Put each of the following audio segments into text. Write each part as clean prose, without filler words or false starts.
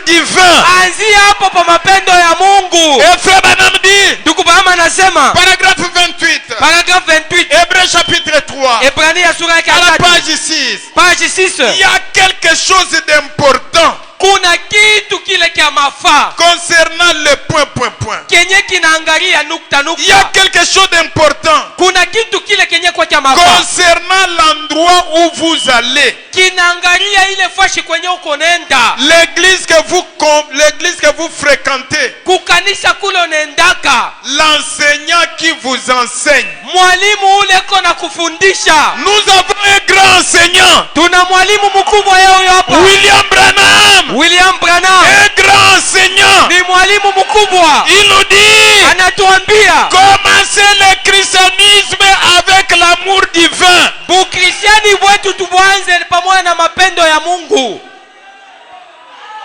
divin. Anzia hapo pa mapendo ya Mungu. Et frère Branham dit, Ndugu Branham anasema paragraphe 28, paragraphe 28 Hébreux chapitre 3, Ebrania sura yake à la ya 3 page 6, page 6, il y a quelque chose d'important kuna kitu kile kia mafaa concernant le point. kenye kinaangalia nukta Il y a nukta. quelque chose d'important Kuna kitu kile kenye kwa kia mafaa concernant l'endroit où vous allez. kinaangalia ile fashi kwenye uko nenda, L'église que vous fréquentez, kukanisa kule unaendaka, l'enseignant qui vous enseigne. mwalimu ule kona kufundisha. Nous avons un grand enseignant, Tuna mwalimu mkubwa yeye hapa, William Branham, William Branham. un grand enseignant. Ni mwalimu mkubwa, Il nous dit, anatuambia commencez le christianisme avec l'amour divin. bukristiani wetu tuanze pamoja na mapendo ya Mungu.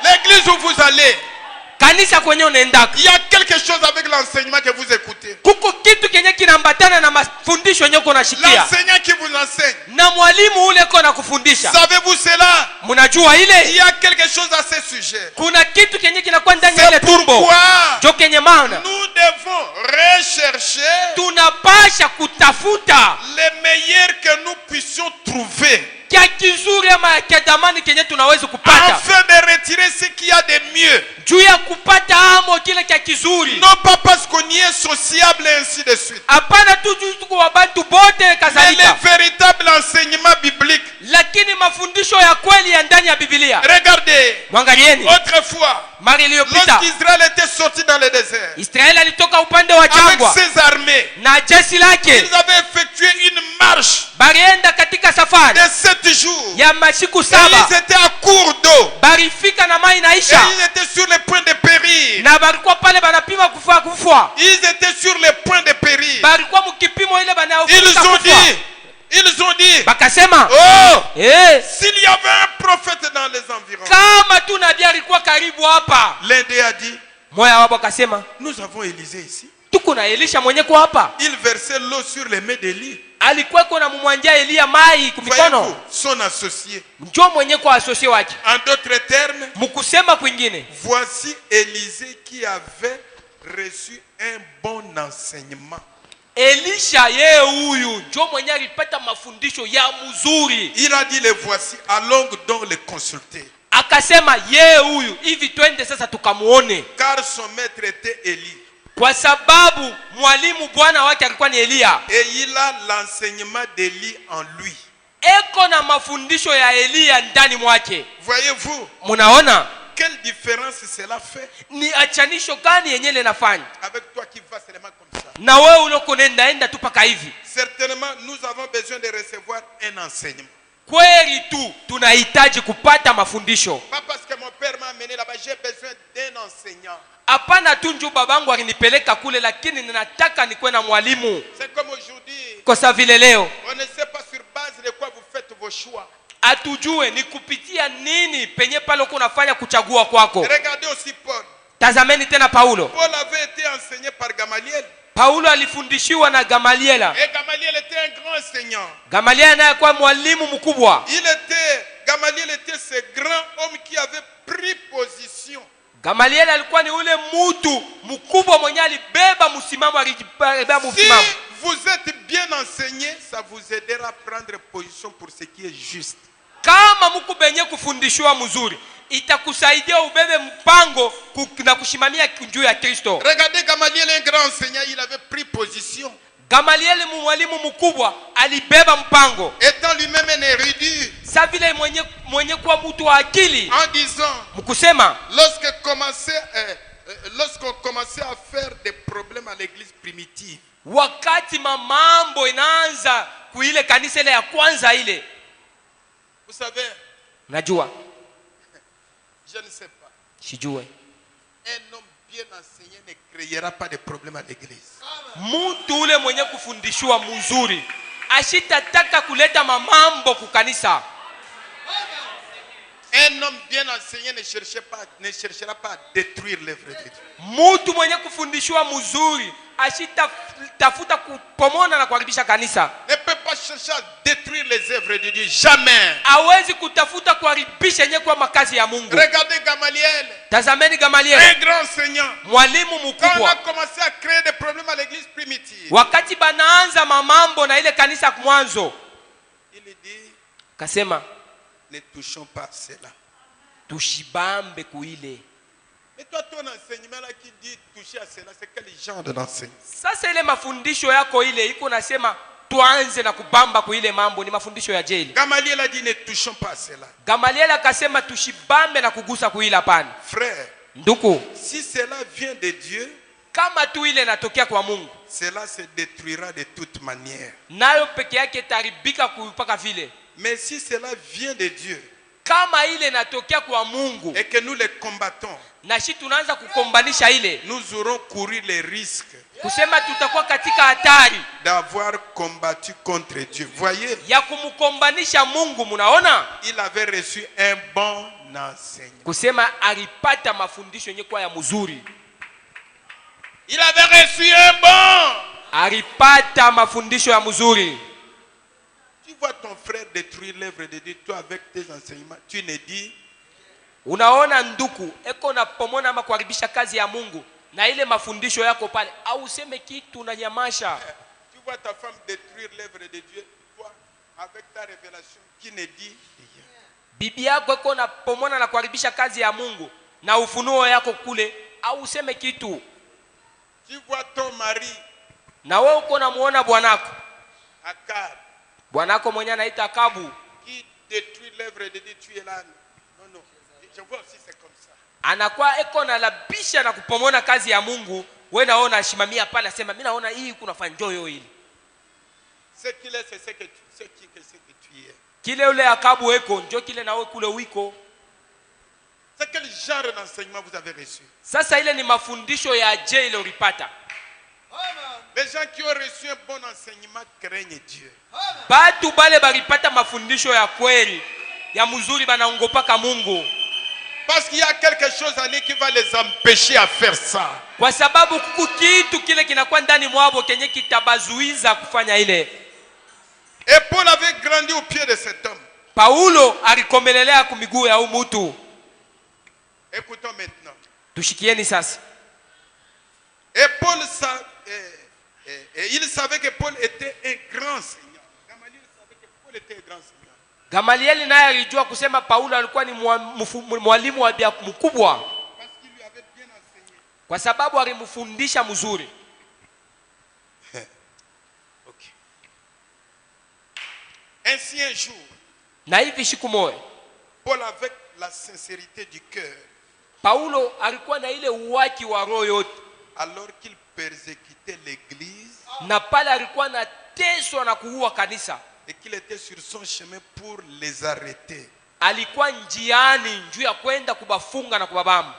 L'église où vous allez, Kanisa kwenye unaendaka, il y a quelque chose avec l'enseignement que vous écoutez. kuko kitu kenye kinambatana na mafundisho yenye uko nashikia, L'enseignant qui vous enseigne. na mwalimu ule kona kufundisha. Savez-vous cela? Mnajua Il ile y a quelque chose à ce sujet. kuna kitu kenye kinakuwa ndani ya ile C'est tumbo pourquoi jo kenye maana nous devons rechercher tunapasha kutafuta les meilleurs que nous puissions trouver kya kizuri ama kya damani kenye tunaweza kupata afin de retirer ce qu'il y a de mieux. juu ya kupata amo kile kya kizuri. Non pas parce qu'on y est sociable et ainsi de suite. Hapana tu juu tuko wabantu bote Mais kadhalika, le véritable enseignement biblique. lakini mafundisho ya kweli ya ndani ya Biblia. Regardez, Mwangalieni autrefois, mara iliyopita lorsqu'Israël était sorti dans le désert, Israeli alitoka upande wa avec jangwa ses armées, na jeshi lake, ils avaient effectué une marche barienda katika safari de 7 jours. ya masiku Et saba, ils étaient à court d'eau. barifika na mai Et naisha ils étaient sur le point de périr. na barikuwa pale banapima kufa, Ils étaient sur le point de périr. barikuwa mkipimo ile Ils ont dit, bakasema oh, s'il y avait un prophète dans les environs. kama tu nabii alikuwa karibu hapa. L'un d'eux a dit, Moya wabo akasema nous avons Élisée ici. tuko na Elisha mwenye kwa hapa, Il versait l'eau sur les mains d'Élie. alikuwa kuna mumwanjia Elia mai Voyez-vous, kumikono, son associé. njo mwenye kwa asosie wake. En d'autres termes, Mkusema kwingine, voici Élisée qui avait reçu un bon enseignement. Elisha yeye huyu njo mwenye alipata mafundisho ya mzuri. Il a dit, les voici, allons donc les consulter. Akasema yeye huyu hivi twende sasa tukamuone, Car son maître était Élie. kwa sababu mwalimu bwana wake alikuwa ni Elia. Et il a l'enseignement d'Élie en lui. Eko na mafundisho ya Elia ndani mwake. Voyez-vous, Munaona quelle différence cela fait ni achanisho gani yenye linafanya avec toi qui vas seulement comme ça. na wewe uloko nenda tu paka hivi. Certainement, nous avons besoin de recevoir un enseignement. Kweli tu tunahitaji kupata mafundisho. Pas parce que mon père m'a amené là-bas, j'ai besoin d'un enseignant. Hapana tu njoo babangu alinipeleka kule, lakini ninataka nikuwe na mwalimu. C'est comme aujourd'hui, Kwa sababu vile leo on ne sait pas sur base de quoi vous faites vos choix. atujue ni kupitia nini penye pale uko unafanya kuchagua kwako. Regardez aussi Paul. Tazameni tena Paulo. Paul avait été enseigné par Gamaliel. Paulo alifundishiwa na Gamaliela. Et Gamaliel était un grand enseignant. Gamaliela naye kwa mwalimu mkubwa. Gamaliel était ce grand homme qui avait pris position. Gamaliela alikuwa ni ule mtu mkubwa mwenye alibeba msimamo, alibeba msimamo. Si vous êtes bien enseigné, ça vous aidera à prendre position pour ce qui est juste. Kama mko benye kufundishwa mzuri, itakusaidia ubebe mpango na kushimamia juu ya Kristo. Regardez Gamaliel, un grand enseignant, il avait pris position. Gamaliel mwalimu mkubwa alibeba mpango. Étant lui-même un érudit. Sa vile mwenye kwa mtu wa akili. En disant, mkusema lorsqu'on commençait à faire des problèmes à l'église primitive. Wakati mambo inaanza kuile kanisa ile ya kwanza ile. Vous savez, najua, je ne sais pas. Sijue. Un homme bien enseigné ne créera pas de problème à l'église. Mtu ule mwenye kufundishwa mzuri ashitataka kuleta mambo kukanisa. Un homme bien enseigné ne cherchera pas à détruire l'œuvre de Dieu. Mtu mwenye kufundishwa mzuri ashitafuta kupomona na kuharibisha kanisa. Ne peut pas chercher à détruire les œuvres de Dieu. Jamais. Hawezi kutafuta kuharibisha yenye kwa makazi ya Mungu. Regardez Gamaliel. Tazameni un Gamaliel, grand enseignant. mwalimu Quand on a mkubwa. commencé à créer des problèmes à l'église primitive, Wakati banaanza mamambo na ile kanisa mwanzo, il dit, kasema ne touchons pas à cela. tushibambe kuile. Mais toi, ton enseignement là qui dit toucher à cela, c'est quel genre d'enseignement? Sasa ile mafundisho yako ile iko nasema tuanze na kubamba kuile mambo, ni mafundisho ya jeli. Gamaliel a dit ne touchons pas à cela. Gamaliel akasema tushibambe na kugusa kuile hapana. Frère, Nduku, si cela vient de Dieu, kama tu ile natokea kwa Mungu, cela se détruira de toute manière. nayo peke yake taribika kupaka vile. Mais si cela vient de Dieu Kama ile natokea kwa Mungu et que nous les combattons, na shi tunaanza kukombanisha ile, nous aurons couru les risques kusema tutakuwa katika hatari d'avoir combattu contre Dieu. Voyez, ya kumkombanisha Mungu. Munaona, il avait reçu un bon enseignement. kusema alipata mafundisho yenye kwa ya mzuri, Il avait reçu un bon. alipata mafundisho ya mzuri. Tu vois ton frère détruire l'œuvre de Dieu, toi avec tes enseignements, tu ne dis, Unaona nduku eko na pomona ama kuharibisha kazi ya Mungu na ile mafundisho yako pale, au useme kitu na nyamasha. tu vois ta femme détruire l'œuvre de Dieu, toi avec ta révélation, qui ne dit rien. Bibi yako eko na pomona na kuharibisha kazi ya Mungu na ufunuo yako kule, au useme kitu. Tu vois ton mari, Na wewe uko namuona bwanako, Akab, bwanako mwenye anaita Akabu, qui détruit l'œuvre de Dieu, tu es là. Non, non, je vois aussi c'est comme ça. anakuwa eko na labisha na kupomona kazi ya Mungu. Wewe naona ashimamia pale, asema mimi naona hii kuna fanjoyo hili. Ce qu'il est, c'est ce que tu es. Kile ule Akabu eko ndio kile na wewe kule uiko. C'est quel genre d'enseignement vous avez reçu? Sasa ile ni mafundisho ya je ile ulipata. Les gens qui ont reçu un bon enseignement craignent Dieu. Batu bale balipata mafundisho ya kweli ya mzuri banaongopaka Mungu, Parce qu'il y a quelque chose en eux qui va les empêcher à faire ça. kwa sababu kuku kitu kile kinakuwa ndani mwabo kenye kitabazuiza kufanya ile. Et Paul avait grandi au pied de cet homme. Paulo alikomelelea kumiguu ya umutu. Écoutons maintenant. Tushikieni sasa. Et Paul il savait que Paul était un grand enseignant. Gamaliel savait que Paul était un grand enseignant. Gamalieli naye alijua kusema Paulo alikuwa ni mwalimu wa mkubwa, Parce qu'il lui avait bien enseigné. kwa sababu alimfundisha mzuri. Ok. Ainsi un jour, Na hivi siku moja Paul avec la sincérité du cœur, Paulo alikuwa na ile uwaki wa roho yote, alors qu'il persécutait l'église na pale alikuwa na teswa na kuua kanisa, et qu'il était sur son chemin pour les arrêter. alikuwa njiani juu ya kwenda kubafunga na kubabamba.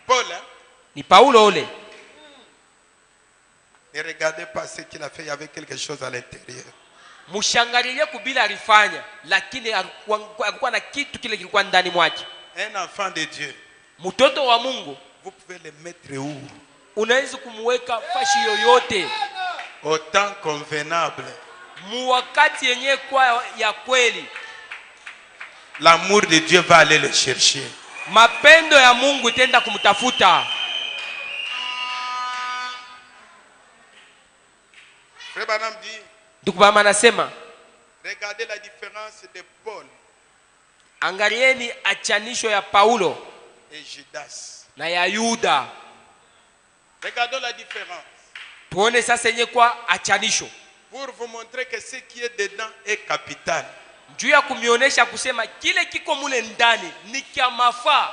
Paul, hein, Ni Paulo ule. ne regardez pas ce qu'il a fait, il y avait quelque chose à l'intérieur. Mshangalie kubila alifanya, lakini alikuwa na kitu kile kilikuwa ndani mwake. Un enfant de Dieu, Mtoto wa Mungu vous pouvez le mettre où? unaweza kumweka fashi yoyote, Au temps convenable. muwakati yenye kwa ya kweli. L'amour de Dieu va aller le chercher. Mapendo ya Mungu tenda kumtafuta. Frère Branham dit, Ndugu mama anasema, regardez la différence de Paul angalieni achanisho ya Paulo et Judas. na ya Yuda. Regardons la différence. Tuone sasa yenye kwa achanisho, Pour vous montrer que ce qui est dedans est capital. juu ya kumionesha kusema kile kiko mule ndani ni kia mafaa.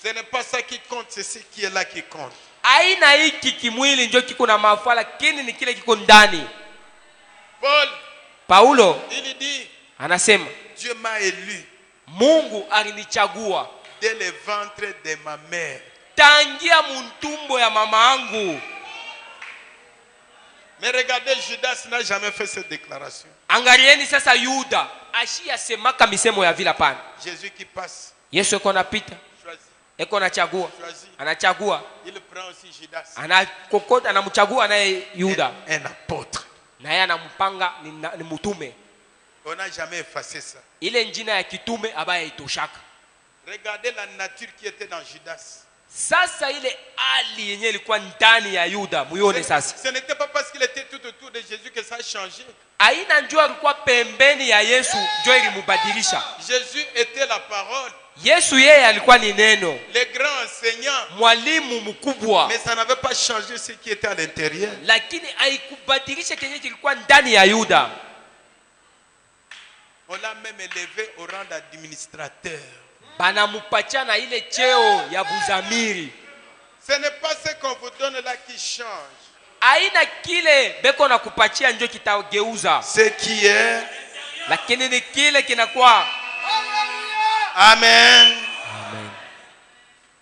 Ce n'est pas ça qui compte, c'est ce qui est là qui compte. Aina hiki kimwili ndio kiko na mafaa, lakini ni kile kiko ndani. Paul, Paulo il dit, anasema Dieu m'a élu Mungu alinichagua dès le ventre de ma mère. tangia muntumbo ya mama angu. Mais regardez, Judas n'a jamais fait cette déclaration. Angalieni sasa Yuda ashiyasemaka misemo ya vila pana. Jésus qui passe, Yesu eko napita, choisit, eko nachagua, choisit. anachagua, Il prend aussi Judas, anakokota, anamchagua naye Yuda, un apôtre. na yeye anampanga ni mutume. On n'a jamais effacé ça. Ile njina ya kitume abaya itoshaka. Regardez la nature qui était dans Judas. Sasa ile hali yenye ilikuwa ndani ya Yuda muione sasa. Ce n'était pas parce qu'il était tout autour de Jésus que ça a changé. Aina njoo alikuwa pembeni ya Yesu njoo ilimubadilisha. Jésus était la parole. Yesu yeye alikuwa ni neno. Le grand enseignant. Mwalimu mkubwa. Mais ça n'avait pas changé ce qui était à l'intérieur. Lakini haikubadilisha kenye kilikuwa ndani ya Yuda. On l'a même élevé au rang d'administrateur. Banamupatia na ile cheo ya buzamiri. Ce n'est pas ce qu'on vous donne là qui change. Aina kile beko na kupatia njo kitageuza. Ce qui est. Lakini ni kile kinakuwa. Amen. Amen.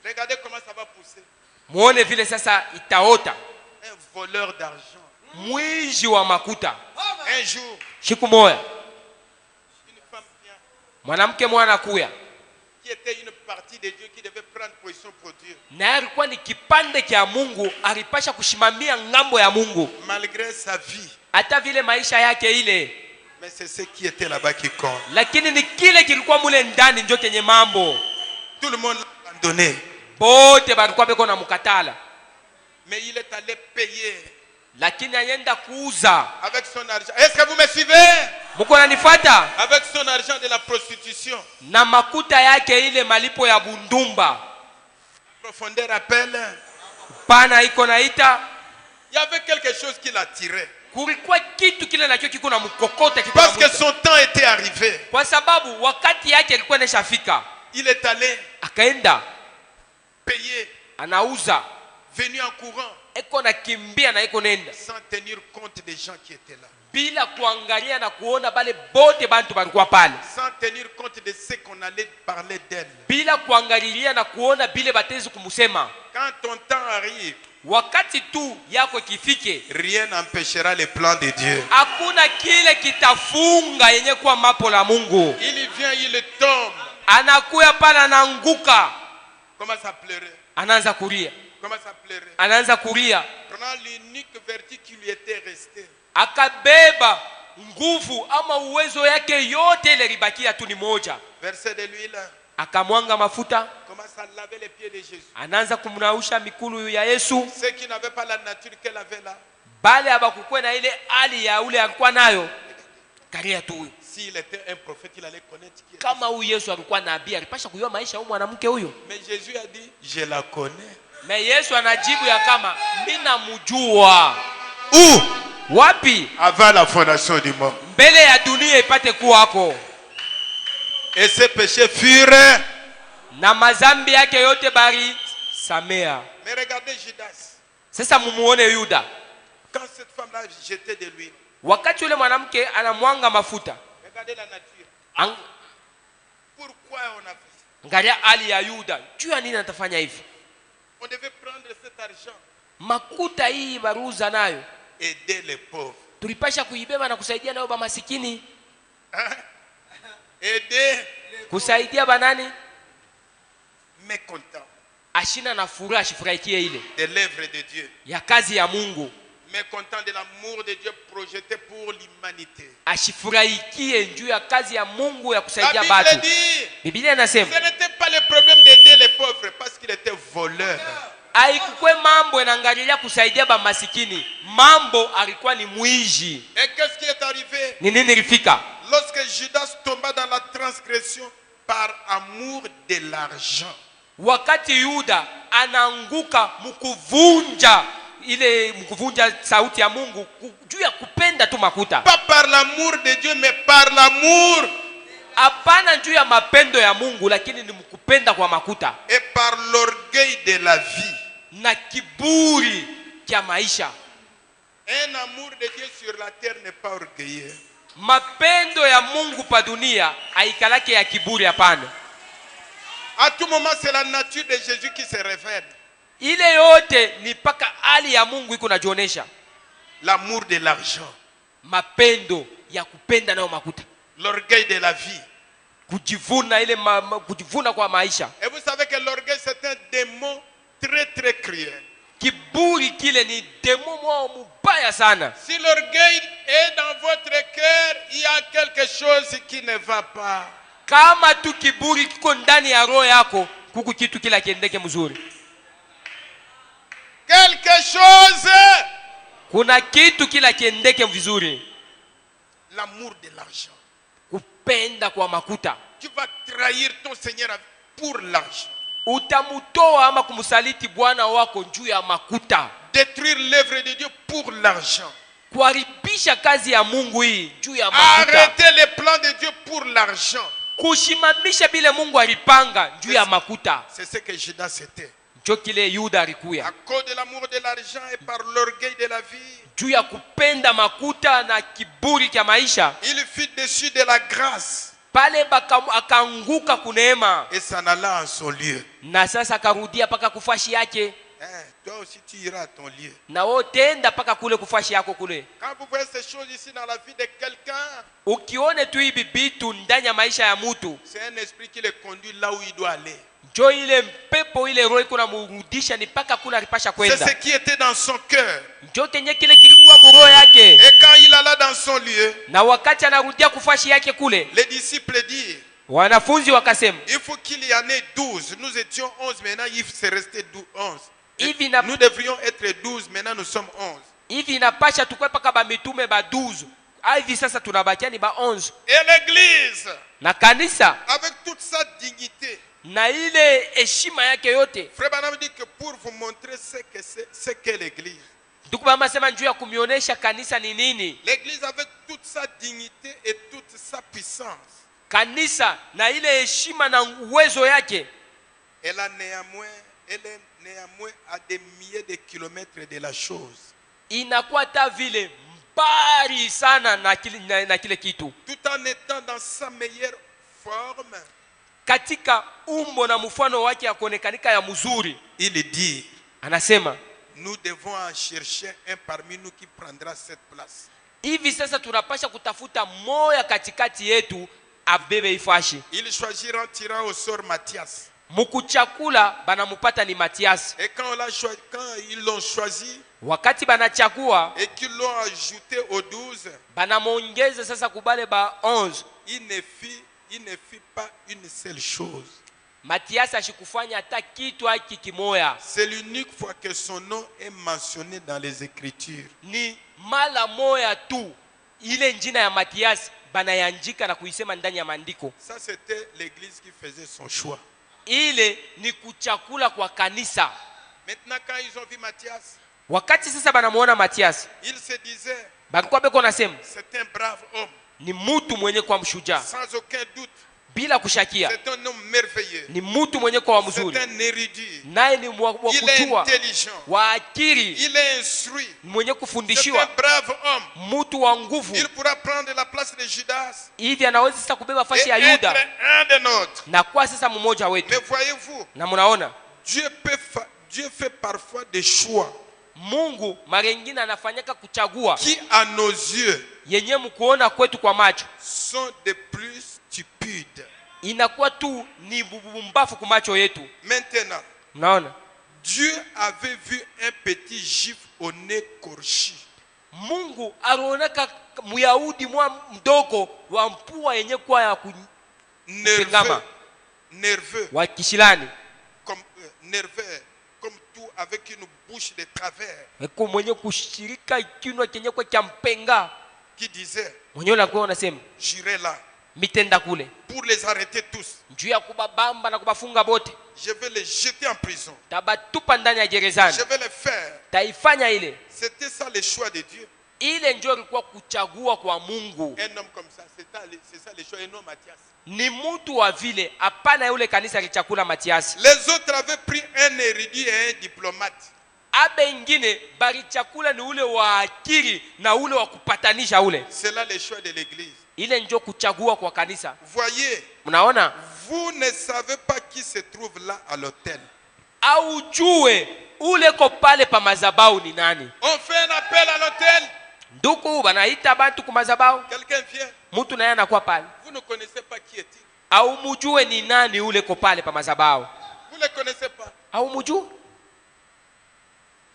Regardez comment ça va pousser. Muone vile sasa itaota. Un voleur d'argent. Mwizi wa makuta. Un jour. Siku moja. Une femme vient. Mwanamke mwana kuya. Qui était une partie de Dieu qui devait prendre position pour Dieu. Na alikuwa ni kipande kia Mungu, alipasha kushimamia ngambo ya Mungu. Malgré sa vie. Hata vile maisha yake ile. Mais c'est ce qui était là-bas qui compte. Lakini ni kile kilikuwa mule ndani njo kenye mambo. Tout le monde l'a abandonné. Bote balikuwa beko na mukatala. Mais il est allé payer. Lakini ayenda kuuza. Avec son argent. Est-ce que vous me suivez? Muko nanifuata? Avec son argent de la prostitution. Na makuta yake ile malipo ya bundumba. Profondeur appelle. Pana iko naita. Il y avait quelque chose qui l'attirait. Kulikuwa kitu kile nacho kiko na mkokota kiko. Parce que son temps était arrivé. Kwa sababu wakati yake ilikuwa inashafika. Il est allé. Akaenda. Payer. Anauza. Venu en courant. Eko na kimbia na eko nenda. Sans tenir compte des gens qui étaient là. Bila kuangalia na kuona bale bote bantu balikuwa pale. Sans tenir compte de ce qu'on allait parler d'elle. Bila kuangalia na kuona bile batezi kumusema. Quand ton temps arrive. Wakati tu yako kifike. Rien n'empêchera les plans de Dieu. Hakuna kile kitafunga yenye kuwa mapo la Mungu. Il vient, il tombe. Anakuya pale anaanguka. Commence à pleurer. Anaanza kulia. Commence à pleurer. Anaanza kulia. Prenant l'unique vertu qui lui était restée. Akabeba nguvu ama uwezo yake yote ile ribakia tu ni moja. Verset de l'huile. Akamwanga mafuta. Commence à laver les pieds de Jésus. Anaanza kumnausha mikulu ya Yesu. Ceux qui n'avaient pas la nature qu'elle avait là. Bale abakukwe na ile hali ya ule alikuwa nayo. Karia tu. S'il était un prophète, il allait connaître qui était. Kama huyu Yesu alikuwa nabii, alipasha kujua maisha ya mwanamke huyo. Mais Jésus a dit, je la connais. Mais Yesu anajibu ya kama mimi namjua. Où? Wapi? Avant la fondation du monde. Mbele ya dunia ipate kuwako. Et ses péchés furent. Na mazambi yake yote bari samea. Mais regardez Judas. Sasa mumuone Yuda. Quand cette femme-là jetait de l'huile. Wakati yule mwanamke anamwanga mafuta. Regardez la nature. Pourquoi on a fait ça? Angalia hali ya Yuda. Jua nini atafanya hivi? On devait prendre cet argent. Makuta hii baruza nayo. Aider les pauvres. Tulipasha kuibeba na kusaidia nayo ba masikini. Aider. Kusaidia banani? Mécontent. Ashina na furaha ashifurahikie ile. Des lèvres de Dieu. Ya kazi ya Mungu. Mécontent de l'amour de Dieu projeté pour l'humanité. Ashifurahikie juu ya kazi ya Mungu ya La kusaidia Bible watu. dit, Biblia inasema ce n'était pas le problème d'aider les pauvres parce qu'il était voleur. haikukwe mambo inaangalilia kusaidia ba masikini. Mambo alikuwa ni mwizi. Et qu'est-ce qui est arrivé? Ni nini ilifika? Lorsque Judas tomba dans la transgression par amour de l'argent. Wakati Yuda anaanguka mkuvunja sauti ya Mungu juu ya kupenda tu makuta. Pas par l'amour de Dieu mais par l'amour. Hapana juu ya mapendo ya Mungu lakini ni mkupenda kwa makuta. Et par l'orgueil de la vie. Na kiburi kia maisha. Un amour de Dieu sur la terre n'est pas orgueilleux. Mapendo ya Mungu pa dunia haikalake ya kiburi hapana. À tout moment c'est la nature de Jésus qui se révèle. Ile yote ni paka hali ya Mungu iko najionesha. L'amour de l'argent. Mapendo ya kupenda nayo makuta. L'orgueil de la vie. Kujivuna ile kujivuna kwa maisha. Et vous savez que l'orgueil c'est un démon très très cruel. Kiburi kile ni demo mwao mubaya sana. Si l'orgueil est dans votre cœur, il y a quelque chose qui ne va pas. kama tu kiburi kiko ndani ya roho yako, kuku kitu kila kiendeke mzuri. Quelque chose. Kuna kitu kila kiendeke vizuri. L'amour de l'argent. Kupenda kwa makuta. Tu vas trahir ton Seigneur pour l'argent. Utamutoa ama kumsaliti Bwana wako juu ya makuta. Détruire l'œuvre de Dieu pour l'argent. Kuharibisha kazi ya Mungu hii juu ya makuta. Arrêter les plans de Dieu pour l'argent. Kushimamisha bile Mungu alipanga juu ya makuta. C'est ce que Judas c'était. Njo kile Yuda alikuya. À cause de l'amour de l'argent et par l'orgueil de la vie, juu ya kupenda makuta na kiburi cha maisha, il fut déçu de la grâce pale akaanguka kuneema, et s'en alla en son lieu. na sasa akarudia paka kufashi yake. Toi aussi tu iras à ton lieu. Na wewe tenda paka kule kufashi yako kule. Quand vous voyez ces choses ici dans la vie de quelqu'un, ukione tu hivi vitu ndani ya maisha ya mtu, c'est un esprit qui le conduit là où il doit aller. Jo ile mpepo ile roho iko namrudisha ni paka kule alipasha kwenda. C'est ce qui était dans son cœur. Jo tenye kile kilikuwa mroho yake. Et quand il alla dans son lieu, na wakati anarudia kufashi yake kule, les disciples dirent, wanafunzi wakasema, il faut qu'il y en ait 12. Nous étions 11, maintenant il s'est resté 11. Nous devrions être 12, maintenant nous sommes 11. Hivi inapasha tukwe paka ba mitume ba 12. Hivi sasa tunabakia ni ba 11. Et l'église, na kanisa avec toute sa dignité, na ile heshima yake yote. Frère Branham dit que pour vous montrer ce qu'est l'église. Ndugu mama sema njoo ya kumionesha kanisa ni nini. L'église avec toute sa dignité et toute sa puissance. Kanisa na ile heshima na uwezo yake. Elle est néanmoins à des milliers de kilomètres de la chose. Inakuwa ta vile mbali sana na kile kitu. Tout en étant dans sa meilleure forme. Katika umbo na mfano wake ya kuonekanika ya mzuri. Il dit, anasema, nous devons en chercher un parmi nous qui prendra cette place. Hivi sasa tunapasha kutafuta moya katikati yetu abebe ifashi. Il choisira en tirant au sort Matthias. Mukuchakula banamupata ni Matias. Et quand ils l'ont choisi, wakati banachagua et qu'ils l'ont ajouté aux 12, banamongeza sasa kubale ba 11, il ne fit pas une seule chose. Matias ashikufanya hata kitu hiki kimoya. C'est l'unique fois que son nom est mentionné dans les Écritures. Ni mala moya tu ile njina ya Matias banayanjika na kuisema ndani ya maandiko. Ça c'était l'église qui faisait son choix. Ile ni kuchakula kwa kanisa. Maintenant quand ils ont vu Matthias, wakati sasa banamuona Matias, ils se disaient, balikuwa beko nasema, c'est un brave homme. Ni mtu mwenye kwa mshujaa. Sans aucun doute. Bila kushakia. C'est un homme merveilleux. Ni mtu mwenye kwa mzuri. C'est un érudit. Naye ni wa kujua. Il est intelligent. Wa akili. Il est instruit. Mwenye kufundishiwa. C'est un brave homme. Mtu wa nguvu. Il pourra prendre la place de Judas. Hivi anaweza sasa kubeba fasi ya Yuda. Un de nôtres. Na kwa sasa mmoja wetu. Mais voyez-vous. Na mnaona? Dieu fait parfois des choix. Mungu mara nyingine anafanyaka kuchagua. Qui à nos yeux. Yenye mkuona kwetu kwa macho. Sont de plus stupides. Inakuwa tu ni bubumbafu kwa macho yetu. Maintenant. Mnaona? Dieu avait vu un petit juif au nez corchi. Mungu alionaka Myahudi mdogo wa mpua yenye kwa ya nerveux wa kishilani, nerveux comme tout, avec une bouche de travers, eko mwenye kushirika kinwa kenye kwa cha mpenga, qui disait, mwenye alikuwa anasema, j'irai là mitenda kule pour les arrêter tous, juu ya kubabamba na kubafunga bote, je vais les jeter en prison, tabatupa ndani ya gerezani, je vais les faire. Taifanya ile. C'était ça le choix de Dieu. Ile ndio ilikuwa kuchagua kwa Mungu. Un homme comme ça, c'est ça le choix, et non Matthias. Ni mtu wa vile, hapana yule kanisa lichakula Matias. Les autres avaient pris un érudit et un diplomate. Abe ingine bari chakula ni ule wa akili na ule wa kupatanisha ule. C'est là le choix de l'église. Ile ndio kuchagua kwa kanisa. Voyez, mnaona? Vous ne savez pas qui se trouve là à l'autel. Au jue ule ko pale pa mazabau ni nani? On fait un appel à l'autel. Nduku banaita bantu ku mazabau. Quelqu'un vient. Mtu naye anakuwa pale. Vous ne connaissez pas qui est-il? Au mujue ni nani ule ko pale pa mazabau? Vous ne le connaissez pas. Au mujue?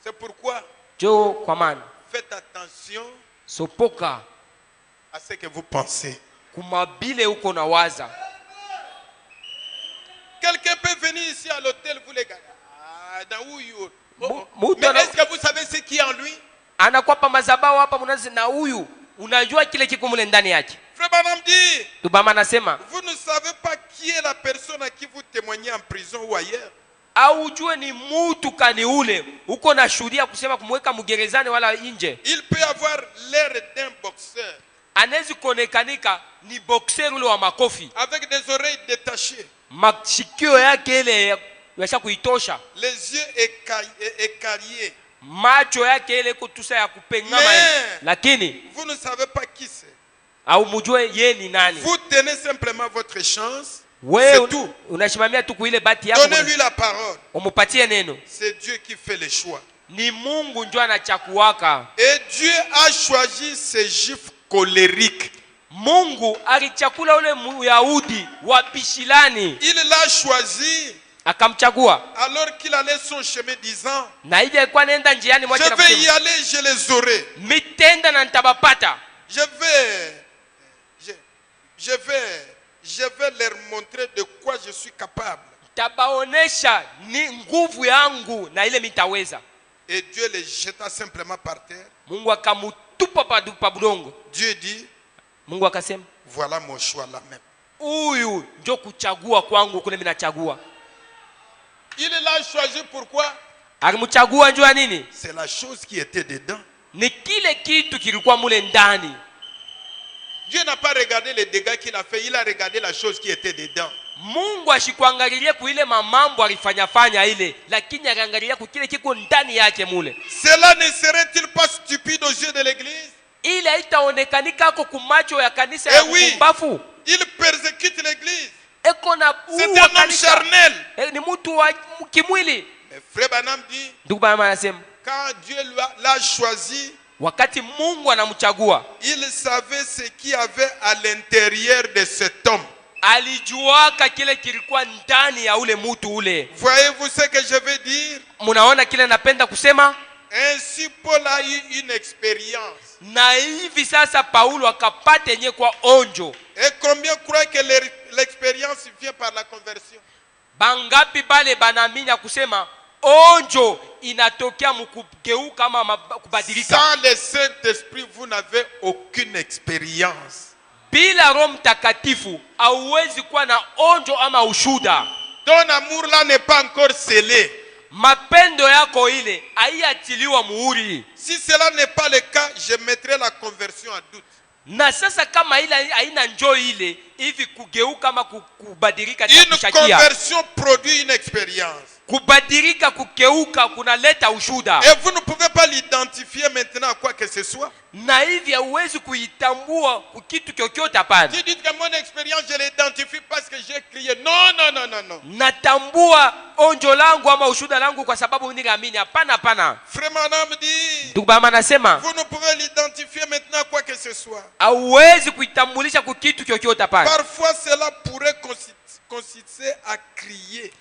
C'est pourquoi Jo kwa maana faites attention sopoka à ce que vous pensez. Kumabile uko na waza. Quelqu'un peut venir ici à l'hôtel, vous les gars. Mais est-ce que vous savez ce qui est en lui? Anakuwa pa mazabao hapa mnazi na huyu. Unajua kile kiko mule ndani yake. Frère Branham dit, Tubama anasema, vous ne savez pas qui est la personne à qui vous témoignez en prison ou ailleurs. Au ujue ni mtu kani ule uko na shuhudia kusema kumweka mgerezani wala nje. Il peut avoir l'air d'un boxeur. Anaweza kuonekanika ni boxer ule wa makofi. Avec des oreilles détachées. Mashikio yake ile yasha kuitosha. Les yeux écaillés. Macho yake ile kutusa ya kupengama. Lakini vous ne savez pas qui c'est. Au mjue yeye ni nani. Vous tenez simplement votre chance. C'est tout. Unashimamia tu kuile bati yako. Donnez-lui la parole. Umupatie neno. C'est Dieu qui fait les choix. Ni Mungu ndio anachakuaka. Et Dieu a choisi ces juifs colériques. Mungu alichakula ule Myahudi wa bishilani. Il l'a choisi. Akamchagua. Alors qu'il allait son chemin disant, na hivi alikuwa anaenda njiani mwake na kusema, je vais y aller, je les aurai. Mitenda na nitabapata. Je vais leur montrer de quoi je suis capable. Tabaonesha ni nguvu yangu na ile mitaweza. Et Dieu les jeta simplement par terre. Mungu akamutupa pa budongo. Dieu dit, Mungu akasema, voilà mon choix là même. Huyu ndio kuchagua kwangu kule mimi nachagua. Il l'a choisi pourquoi? Alimchagua njoo nini? C'est la chose qui était dedans. Ni kile kitu kilikuwa mule ndani. Dieu n'a pas regardé les dégâts qu'il a fait, il a regardé la chose qui était dedans. Mungu ashikuangalia kuile mambo alifanya ile, lakini aliangalia kile kiko ndani yake mule. Cela ne serait-il pas stupide aux yeux de l'église? Ile haitaonekanika kwa kumacho ya kanisa ya kumbafu. Il persécute l'église. C'est un homme charnel. Ni mtu wa kimwili. Mais frère Branham dit, ndugu Branham anasema, quand Dieu l'a choisi, wakati Mungu anamchagua, il savait ce qu'il y avait à l'intérieur de cet homme. Alijuaka kile kilikuwa ndani ya ule mtu ule. Voyez-vous ce que je veux dire? Munaona kile napenda kusema? Ainsi Paul a eu une expérience. Na hivi sasa Paulo akapata yenye kwa onjo. Et combien croient que l'expérience vient par la conversion? Bangapi bale banaamini kusema onjo inatokea mkugeuka ama kubadilika? Sans le Saint-Esprit, vous n'avez aucune expérience. Bila Roho Mtakatifu hauwezi kuwa na onjo ama ushuda. Ton amour là n'est pas encore scellé. Mapendo yako ile haiatiliwa muhuri. Si cela n'est pas le cas, je mettrai la conversion en doute. Na sasa kama ile haina njoo ile hivi kugeuka ama kubadilika une conversion produit une expérience. Kubadilika kugeuka kunaleta ushuda. Et vous ne pouvez pas l'identifier maintenant à quoi que ce soit. Na hivi hauwezi kuitambua kitu kyokyote hapana. Tu dis que mon expérience je l'identifie parce que j'ai crié. Non, non, non, non, non. Natambua onjo langu ama ushuda langu kwa sababu ninaamini. Hapana, hapana. Frère Branham dit, ndugu Branham anasema, vous ne pouvez l'identifier maintenant à quoi que ce soit. Hauwezi kuitambulisha kwa kitu kyokyote hapana. Parfois cela pourrait consister à crier.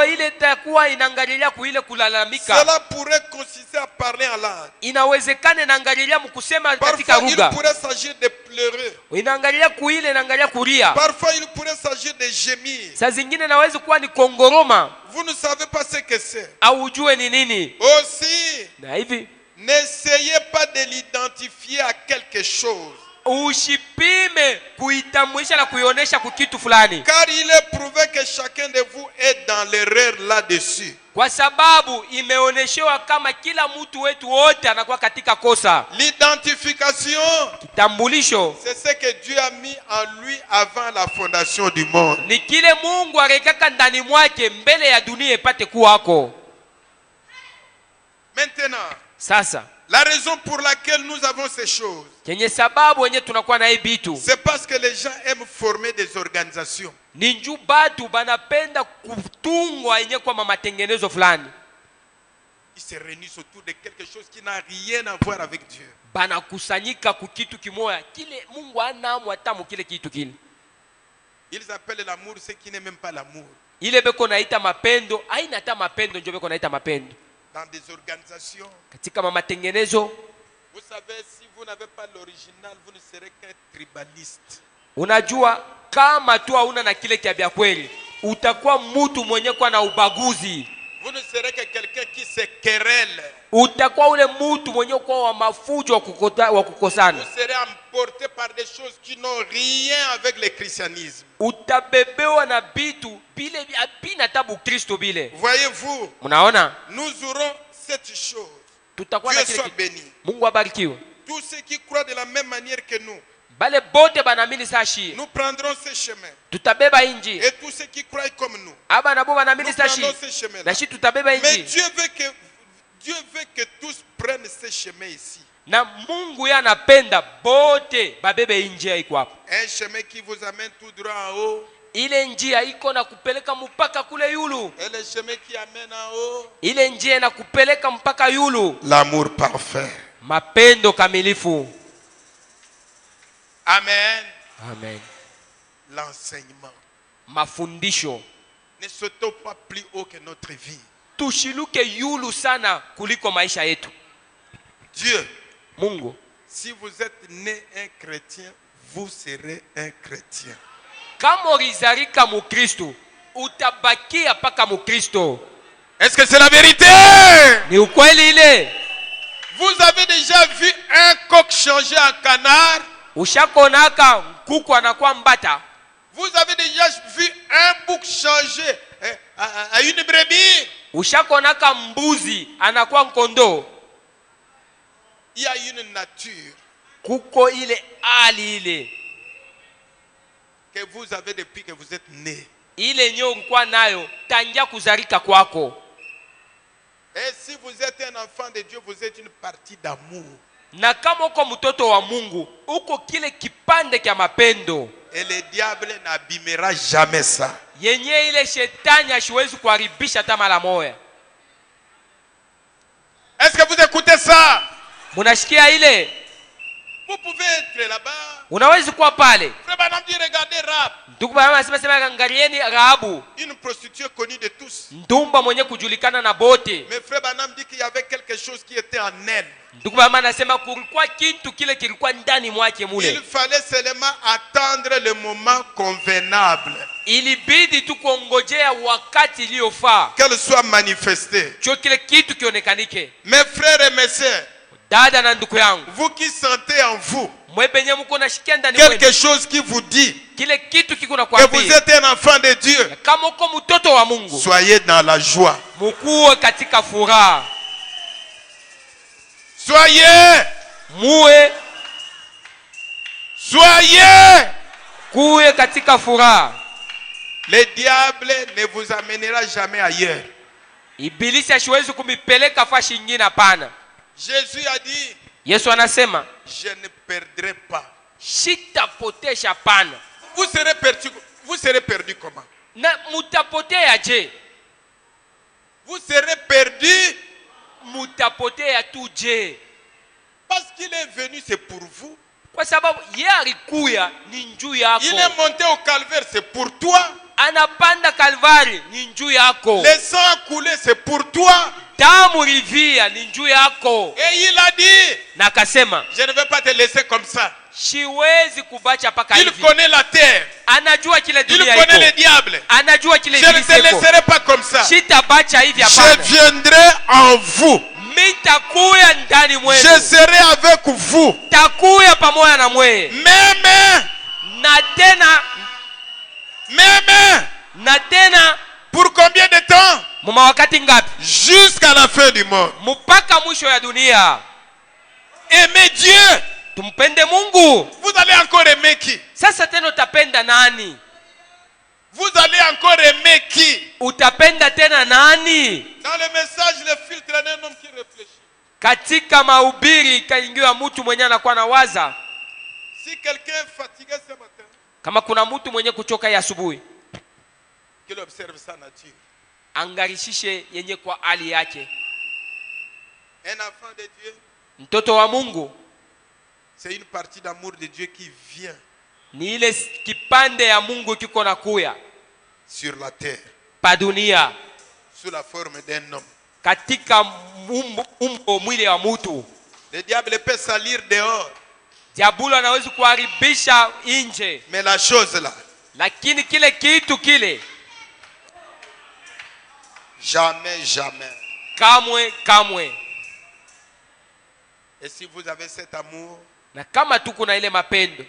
Ile takuwa inaangalilia kuile kulalamika. Cela pourrait consister à parler en langue. Inawezekana inaangalilia mkusema katika lugha. Parfois il pourrait s'agir de pleurer. Inaangalia kuile, inaangalia kulia. Parfois il pourrait s'agir de gémir. Saa zingine inaweza kuwa ni kongoroma. Vous ne savez pas ce que c'est. Au ujue ni nini. Aussi, na hivi, n'essayez pas de l'identifier à quelque chose. Usipime kuitambulisha na kuionesha kwa kitu fulani. Car il est prouvé que chacun de vous est dans l'erreur là-dessus. Kwa sababu imeoneshewa kama kila mtu wetu wote anakuwa katika kosa. L'identification, kitambulisho, c'est ce que Dieu a mis en lui avant la fondation du monde. Ni kile Mungu alikaka ndani mwake mbele ya dunia ipate kuwako. Maintenant, sasa la raison pour laquelle nous avons ces choses, c'est parce que les gens aiment former des organisations. Ils se réunissent autour de quelque chose qui n'a rien à voir avec Dieu. Ils appellent l'amour ce qui n'est même pas l'amour. Dans des organisations, vous savez, si vous n'avez pas l'original, vous ne serez qu'un tribaliste. Unajua kama tu hauna na kile kia kweli, utakuwa mtu mwenye kuwa na ubaguzi. Vous ne serez que quelqu'un qui se querelle. Utakuwa ule mtu mwenye kuwa wa mafujo wa kukosana. Vous serez emporté par des choses qui n'ont rien avec le christianisme. Utabebewa na bitu bile bina tabu Kristo bile. Voyez-vous? Mnaona? Nous aurons cette chose. Tutakuwa Dieu na soit kile. béni. Mungu abarikiwe. Tous ceux qui croient de la même manière que nous, Bale bote banamini sashi. nous prendrons ce chemin. Tutabeba inji. Et tous ceux qui croient comme nous, Aba nabo banamini nous sashi. prendrons ce chemin. Na shi tutabeba Mais inji. Dieu veut que tous prennent ce chemin ici. Na Mungu yanapenda bote babebe injia iko hapo. Un chemin qui vous amène tout droit en haut. Ile njia iko na kupeleka mpaka kule yulu. Et le chemin qui amène en haut. Ile njia na kupeleka mpaka yulu. L'amour parfait. Mapendo kamilifu. Amen. Amen. L'enseignement. Mafundisho. Ne sautons pas plus haut que notre vie. Tushiluke yulu sana kuliko maisha yetu. Dieu. Mungu. Si vous êtes né un chrétien, vous serez un chrétien. Kama ulizalika mukristo, utabakia paka mukristo. Est-ce que c'est la vérité? Ni ukweli ile? Vous avez déjà vu un coq changer en canard? Ushakonaka kuku anakuwa mbata? Vous avez déjà vu un bouc changer à une brebis? Ushakonaka mbuzi anakuwa nkondo? Il y a une nature kuko ile hali ile que vous avez depuis que vous êtes né. Ile nyo ulikuwa nayo tangia kuzalika kwako. Et si vous êtes un enfant de Dieu, vous êtes une partie d'amour. Na kama uko mtoto wa Mungu, uko kile kipande kya mapendo. Et le diable n'abîmera jamais ça. Yenye ile shetani hasiwezi kuharibisha hata mara moja. Est-ce que vous écoutez ça? Munashikia ile? Vous pouvez être là-bas. Unaweza kuwa pale. Frère Branham dit regardez Rahab. Ndugu Branham anasema angalieni Rahabu. Une prostituée connue de tous. Ndumba mwenye kujulikana na bote. Mais frère Branham dit qu'il y avait quelque chose qui était en elle. Ndugu Branham anasema kulikuwa kitu kile kilikuwa ndani mwake mule. Il fallait seulement attendre le moment convenable. Ilibidi tu kuongojea wakati iliyofaa. Qu'elle soit manifestée. Cho kile kitu kionekanike. Mes frères et mes sœurs, dada na ndugu yangu, vous qui sentez en vous mwebenye mko nashikia ndani mwenu quelque chose qui vous dit kile kitu kiko na que kuambia vous êtes un enfant de Dieu, kama uko mtoto wa Mungu, soyez dans la joie. mkuwe katika furaha. Soyez kuwe katika furaha. Le diable ne vous amènera jamais ailleurs. Ibilisi hasiwezi kumipeleka fashi nyingine, hapana. Jésus a dit, Yesu anasema, je ne perdrai pas. Sitapotesha pana. Vous serez perdu comment? Na mutapotea je? Vous serez perdu. Mutapotea tu je? Parce qu'il est venu, c'est pour vous. Kwa sababu yeye alikuya ni njuu yako. Il est monté au calvaire, c'est pour toi. Anapanda Kalvari ni njuu yako. Le sang coulé, c'est pour toi. Damu rivia ni njuu yako. Et il a dit, na akasema, je ne vais pas te laisser comme ça. Siwezi kubacha paka hivi. Il connaît la terre. Anajua kile dunia iko. Il connaît le diable. Anajua kile je ne te laisserai pas comme ça. Sitabacha hivi hapana. Je viendrai en vous. Mitakuya ndani mwenu. Je serai avec vous. Takuya pamoja na mwe. Même. Na tena. Pour combien de temps? Muma wakati ngapi? Jusqu'à la fin du monde. Mpaka mwisho ya dunia. Aimez Dieu. Tumpende Mungu. Vous allez encore aimer qui? Sasa tena utapenda nani? Vous allez encore aimer qui? Utapenda tena nani? Dans le message, le filtre est un homme qui réfléchit. Katika mahubiri kaingiwa mtu mwenye anakuwa na waza. Si quelqu'un est fatigué ce matin, kama kuna mtu mwenye kuchoka ya asubuhi, qu'il observe sa nature. Angarishishe yenye kwa hali yake. Un enfant de Dieu, mtoto wa Mungu, c'est une partie d'amour de Dieu qui vient. Ni ile kipande ya Mungu kiko na kuya sur la terre, pa dunia, sous la forme d'un homme. Katika umbo mwili wa mtu. Le diable peut salir dehors. Diablo anaweza kuharibisha nje. Mais la chose là, lakini kile kitu kile, Jamais, jamais. Kamwe, kamwe. Et si vous avez cet amour, Na kama tuko na ile mapendo,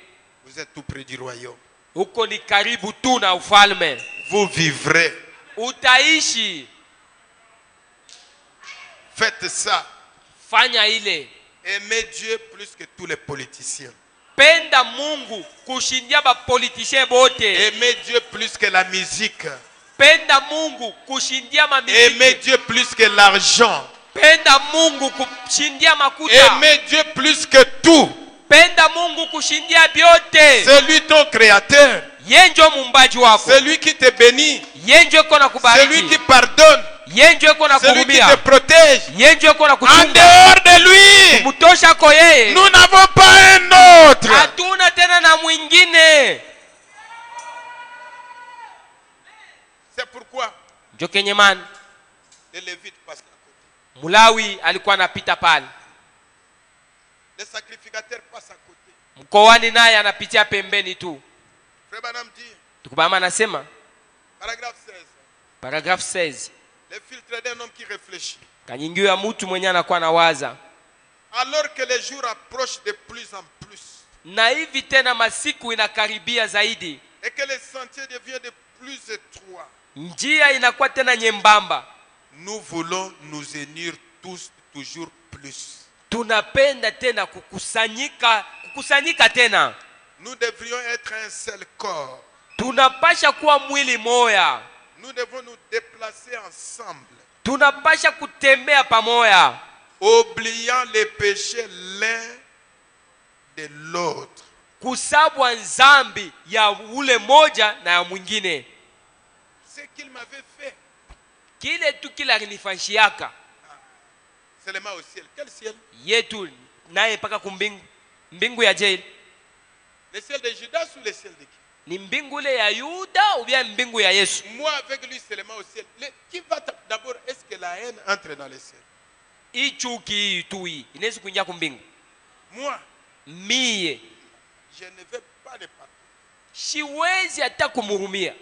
vous êtes tout près du royaume. uko ni karibu tu na ufalme. Vous vivrez. Utaishi. Faites ça. Fanya ile. Aimez Dieu plus que tous les politiciens. Penda Mungu kushindia ba politiciens bote. Aimez Dieu plus que la musique. Penda Mungu kushindia ma muziki. Aimez Dieu plus que l'argent. Penda Mungu kushindia makuta. Aimez Dieu plus que tout. Penda Mungu kushindia byote. C'est lui ton créateur. Yenjo mumbaji wako. C'est lui qui te bénit. Yenjo iko na C'est lui kubariki. qui pardonne. Yenjo iko na C'est lui qui te kuhurumia. protège. Yenjo iko na En kuchunga. dehors de lui, Mutosha ko yeye. nous n'avons pas un autre. Hatuna tena na mwingine. C'est pourquoi Njo kenye man les Lévites passent à côté. Mulawi alikuwa anapita pale. Les sacrificateurs passent à côté. Mkoani naye anapitia pembeni tu. Frère Branham dit, Tukubama anasema paragraphe 16, paragraph 16. les filtres d'un homme qui réfléchit. Kanyingio ya mtu mwenye anakuwa nawaza. Alors que les jours approchent de plus en plus Na hivi tena masiku inakaribia zaidi. et que les sentiers deviennent de plus étroits, Njia inakuwa tena nyembamba. nous voulons nous unir tous toujours plus. Tunapenda tena kukusanyika tena. Nous devrions être un seul corps. Tunapasha kuwa mwili moya. Nous devons nous déplacer ensemble, Tunapasha kutembea pamoja. oubliant les péchés l'un de l'autre. Kusabwa nzambi ya ule moja na ya mwingine. Ce qu'il m'avait fait, Kile tu kila nifanyishiaka seulement au ciel. Quel ciel? yetu naye paka kumbingu. Mbingu ya jail. Le ciel de Judas ou le ciel de qui? Ni mbingu ile ya Yuda ou bien mbingu ya Yesu? Moi avec lui seulement au ciel. Qui va d'abord, est-ce que la haine entre dans le ciel? Ichuki tui inaweza kuingia kumbingu. Moi, Mie je ne veux pas le pardon. siwezi hata kumhurumia.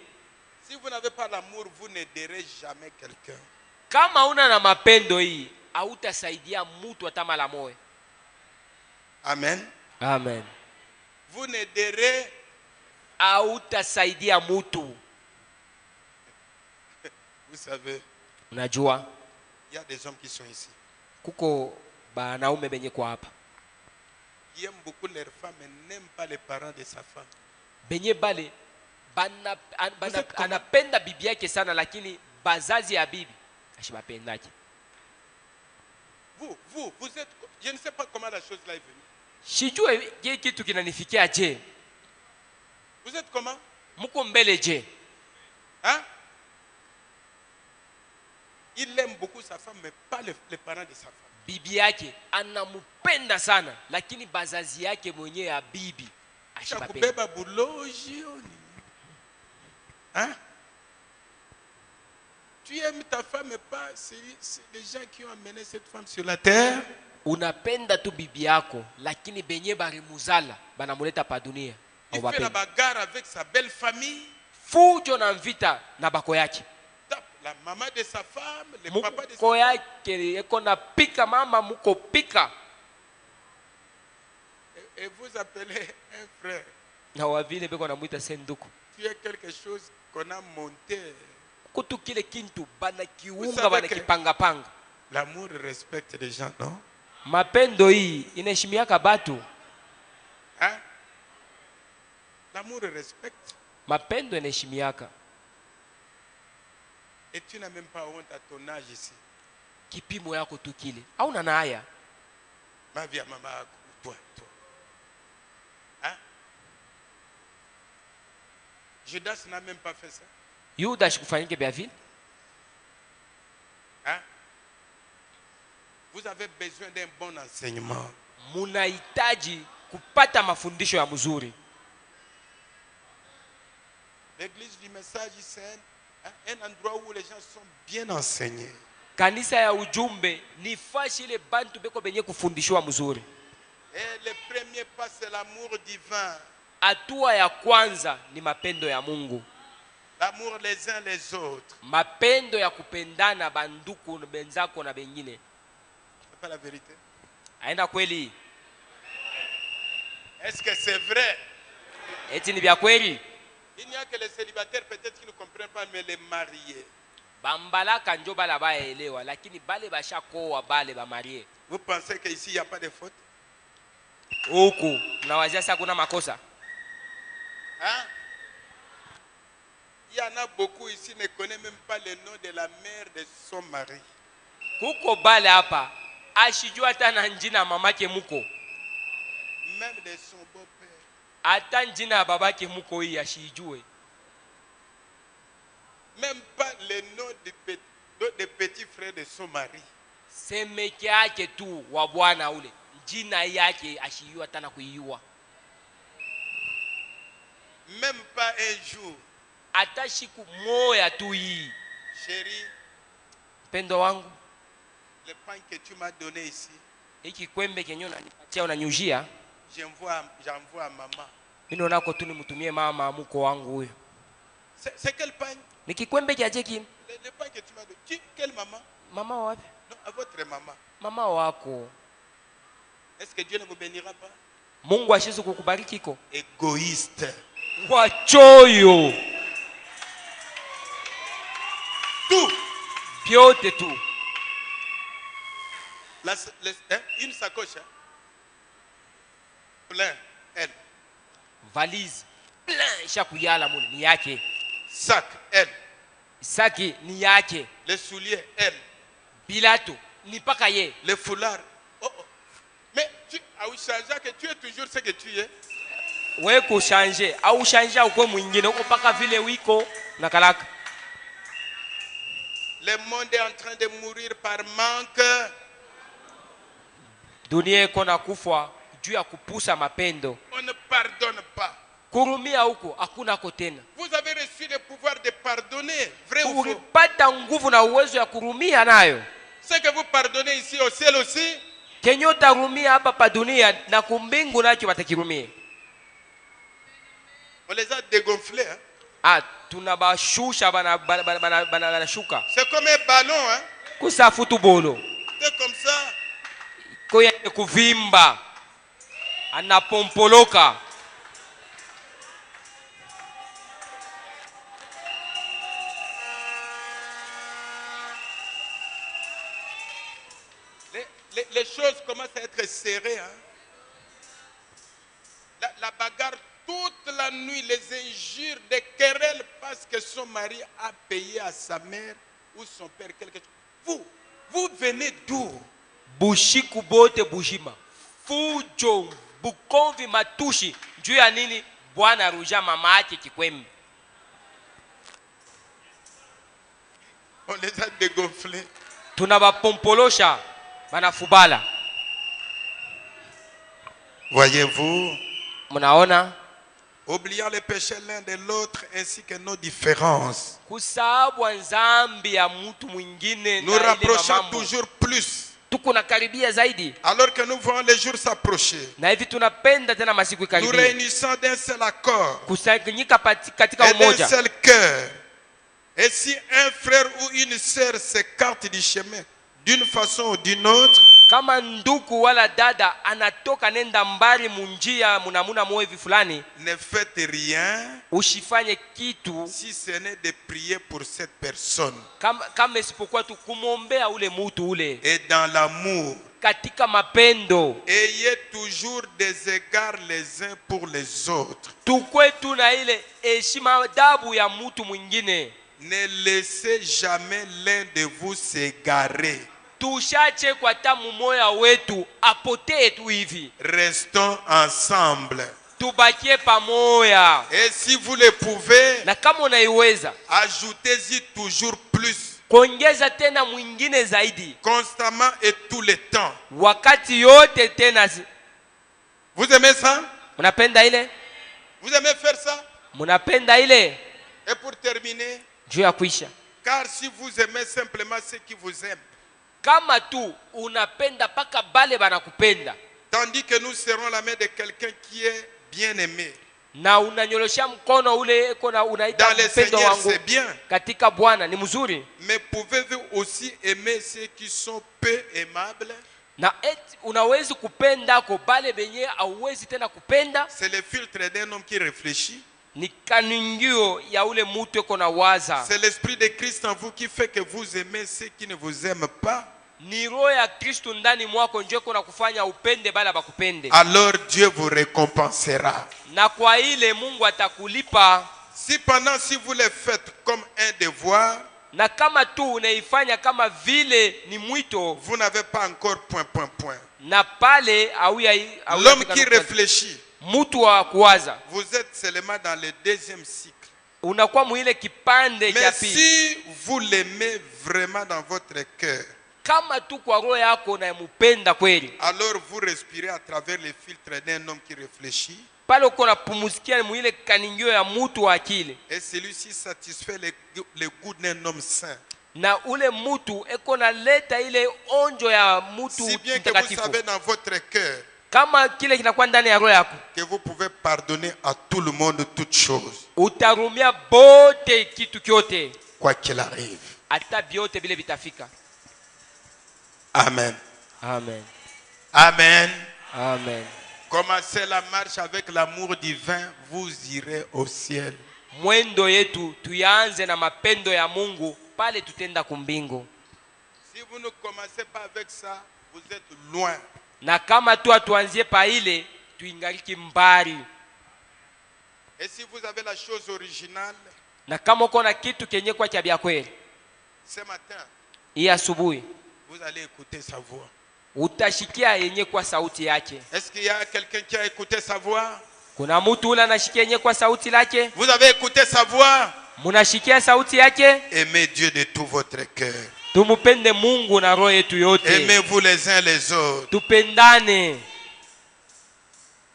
Si vous n'avez pas l'amour, vous n'aiderez jamais quelqu'un. Kama una na mapendo hii, hautasaidia mtu hata mara moja. Amen. Amen. Vous n'aiderez, Hautasaidia mtu. vous savez, Unajua il y a des hommes qui sont ici, kuko banaume benye kwa hapa. qui aiment beaucoup leurs femmes mais n'aiment pas les parents de sa femme. Benye bale anapenda bibi yake sana lakini bazazi ya bibi ashibapendaki. Vous êtes, je ne sais pas comment la chose là est venue. Sijue je kitu kinanifikia je. Vous êtes comment? Muko mbele je. Hein? Il aime beaucoup sa femme mais pas les parents de sa femme. Bibi yake anamupenda sana lakini bazazi yake mwenyewe ya bibi ashibapenda. Kubeba buloji oni. Hein? Tu aimes ta femme mais pas c'est les gens qui ont amené cette femme sur la terre. Unapenda tu bibi yako lakini benye barimuzala banamuleta pa dunia. Il fait la bagarre avec sa belle famille. Fujo na mvita na bako yake. La maman de sa femme, le papa de sa Muko femme. yake eko na pika mama muko pika. Et vous appelez un frère. Na wavile beko namuita senduku. Tu es quelque chose qu'on a monté. Kutu kile kintu bana kiunga bana kipanga panga. L'amour respecte les gens, non? Mapendo hii inaheshimiaka batu. Hein? L'amour respecte. Mapendo inaheshimiaka. Et tu n'as même pas honte à ton âge ici. Kipimo yako tu kile. Au na haya. Ma vie à maman, toi. Hein? Judas n'a même pas fait ça. Yuda shikufanyike bia vile. Hein? Vous avez besoin d'un bon enseignement. Munahitaji kupata mafundisho ya mzuri. L'église du message, c'est un endroit où les gens sont bien enseignés. Kanisa ya ujumbe ni fashi ile bantu beko benye kufundishwa mzuri. Et le premier pas c'est l'amour divin. Hatua ya kwanza ni mapendo ya Mungu. L'amour les uns les autres. Mapendo ya kupendana banduku benzako na bengine. C'est pas la vérité. Haina kweli? Est-ce que c'est vrai? Eti ni vya kweli? Il n'y a que les célibataires peut-être qui ne comprennent pas, mais les mariés. Bambalaka njo bala baelewa, lakini bale bashakoa bale ba marié. Vous pensez qu'ici il n'y a pas de faute? Huku mnawazia sasa kuna makosa? Hein? Il y en a beaucoup ici qui ne connaissent même pas le nom de la mère de son mari. Kuko bale hapa ashijua hata na njina mamake muko. Même de son beau-père. Hata njina babake muko hii ashijue. Même pas le nom de petit frère de son mari. Semeke yake tu wa bwana ule. Njina yake ashijua hata na kuiua. Même pas un jour. Hata siku moja tu hii. Chérie, pendo wangu, le pain que tu m'as donné ici, hiki kwembe kenye unanipatia unanyujia, j'envoie à maman. mimi naona tu nimtumie mama mko wangu huyo. C'est quel pain? Ni kikwembe kiaje kile? Le pain que tu m'as donné. Quelle maman? Mama wapi? Non, à votre maman. Mama wako. Est-ce que Dieu ne vous bénira pas? Mungu ashizu kukubariki ko? Égoïste. Wachoyo. Tout. Vyote tu. Une sacoche. Hein? Plein. Elle. Valise. Plein. Shakuyala mule ni yake. Sac. Elle. Saki ni yake. Les souliers. Elle. Bilato. Ni paka ye. Les foulards. Oh, oh. Mais tu as changé que tu es toujours ce que tu es. Wewe kushanje au shanja uko mwingine uko paka vile wiko na kalaka. Le monde est en train de mourir par manque. Dunia iko na kufa juu ya kupusa mapendo. On ne pardonne pas. Kurumia huko hakuna ko tena. Vous avez reçu le pouvoir de pardonner, vrai ou faux? Ulipata nguvu na uwezo ya kurumia nayo. Ce que vous pardonnez ici au ciel aussi. Kenyo tarumia hapa pa dunia na kumbingu nacho watakirumia. On les a dégonflés. Hein? Ah, tunabashusha bana shuka. C'est comme un ballon. Hein? Kusa futubolo. C'est comme ça. Koya kuvimba. Anapompoloka. Les choses commencent à être serrées. Hein? La bagarre toute la nuit, les injures, des querelles parce que son mari a payé à sa mère ou son père quelque chose. Vous venez d'où? Bushiku bote bujima. Fujo, bukonvi matushi. Juu ya nini? Bwana ruja mama yake kikwembe. On les a dégonflés. Tunabapompolosha banafubala. Voyez-vous? Mnaona? Oubliant les péchés l'un de l'autre ainsi que nos différences. Kusabu nzambi ya mtu mwingine. Nous rapprochons toujours plus. Tukuna karibia zaidi. Alors que nous voyons les jours s'approcher. Na hivi tunapenda tena masiku Nous karibia. réunissons d'un seul accord. Kusanyika katika Et d'un umoja. seul cœur. Et si un frère ou une sœur s'écarte du chemin d'une façon ou d'une autre, kama ndugu wala dada anatoka nenda mbali munjia munamuna mwevi fulani, ne faites rien usifanye kitu si ce n'est de prier pour cette personne. kama isipokuwa tu kumwombea ule mutu ule. Et dans l'amour, katika mapendo, ayez toujours des égards les uns pour les autres. tukwe tu na ile heshima adabu ya mutu mwingine. Ne laissez jamais l'un de vous s'égarer. Tushache kwa tamu moya wetu apotee tu hivi. Restons ensemble. Tubakie pamoja. Et si vous le pouvez, na kama unaiweza, ajoutez-y toujours plus. Kuongeza tena mwingine zaidi. Constamment et tout le temps. Wakati yote tena. Vous aimez ça? Munapenda ile? Vous aimez faire ça? Munapenda ile? Et pour terminer, juu ya kuisha. Car si vous aimez simplement ceux qui vous aiment, kama tu unapenda paka bale banakupenda, tandis que nous serrons la main de quelqu'un qui est bien aimé, na unanyolosha mkono ule kona unaita Dans le mpendo Seigneur, wangu c'est bien. katika Bwana ni mzuri. Mais pouvez-vous aussi aimer ceux qui sont peu aimables? Na unawezi kupenda ko bale benye hauwezi tena kupenda. C'est le filtre d'un homme qui réfléchit. Ni kaningio ya ule mtu eko na waza. C'est l'esprit de Christ en vous qui fait que vous aimez ceux qui ne vous aiment pas. Ni roho ya Kristo ndani mwako ndio iko na kufanya upende bala bakupende. Alors Dieu vous récompensera. Na kwa ile Mungu atakulipa. Cependant, si vous le faites comme un devoir, na kama tu unaifanya kama vile ni mwito, vous n'avez pas encore ... na pale L'homme qui réfléchit, mtu wa kuwaza, vous êtes seulement dans le deuxième cycle. unakuwa muile kipande cha Mais pili. si vous l'aimez vraiment dans votre cœur, kama tu kwa roho yako na mupenda kweli, alors vous respirez à travers les filtres d'un homme qui réfléchit. pale uko napumusikia muile kaningio ya mtu wa akili, et celui-ci satisfait le goût d'un homme saint. na ule mtu eko na leta ile onjo ya mtu Si bien que vous mtakatifu. savez dans votre cœur Kama kile kinakuwa ndani ya roho yako, que vous pouvez pardonner à tout le monde toutes choses, utarumia bote kitu kyote, quoi qu'il arrive. hata biote bile bitafika. Amen. Amen. Amen. Amen. Commencez la marche avec l'amour divin, vous irez au ciel. Mwendo yetu tuyaanze na mapendo ya Mungu, pale tutenda kumbingu. Si vous ne commencez pas avec ça, vous êtes loin. Na kama tu atuanzie pa ile, tuingaliki mbali. Et si vous avez la chose originale, Na kama uko na kitu kenye kwa cha bya kweli, ce matin, hii asubuhi vous allez écouter sa voix. utashikia yenye kwa sauti yake. Est-ce qu'il y a quelqu'un qui a écouté sa voix? Kuna mtu ule anashikia yenye kwa sauti lake? Vous avez écouté sa voix? Munashikia sauti yake? Aimez Dieu de tout votre cœur. Tumupende Mungu na roho yetu yote. Aimez-vous les uns les autres. Tupendane.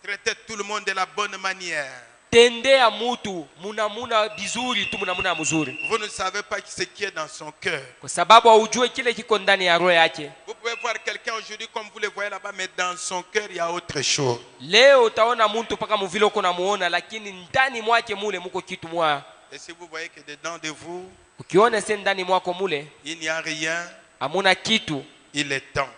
Traitez tout le monde de la bonne manière. Tendea mutu muna bizuri tu muna mzuri. Vous ne savez pas ce qui est dans son cœur. Kwa sababu haujui kile kiko ndani ya roho yake. Vous pouvez voir quelqu'un aujourd'hui comme vous le voyez là-bas, mais dans son cœur il y a autre chose. Leo utaona mtu paka muvile uko namuona, lakini ndani mwake mule muko kitu mwa. Et si vous voyez que dedans de vous, ukiona sasa ndani mwako mule il n'y a rien, hamuna kitu, il est temps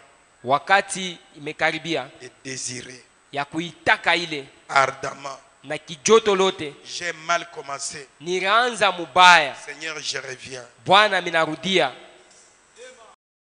wakati imekaribia de désirer ya kuitaka ile ardemment. na kijoto lote. J'ai mal commencé. Niraanza mubaya, Seigneur, je reviens. Bwana minarudia.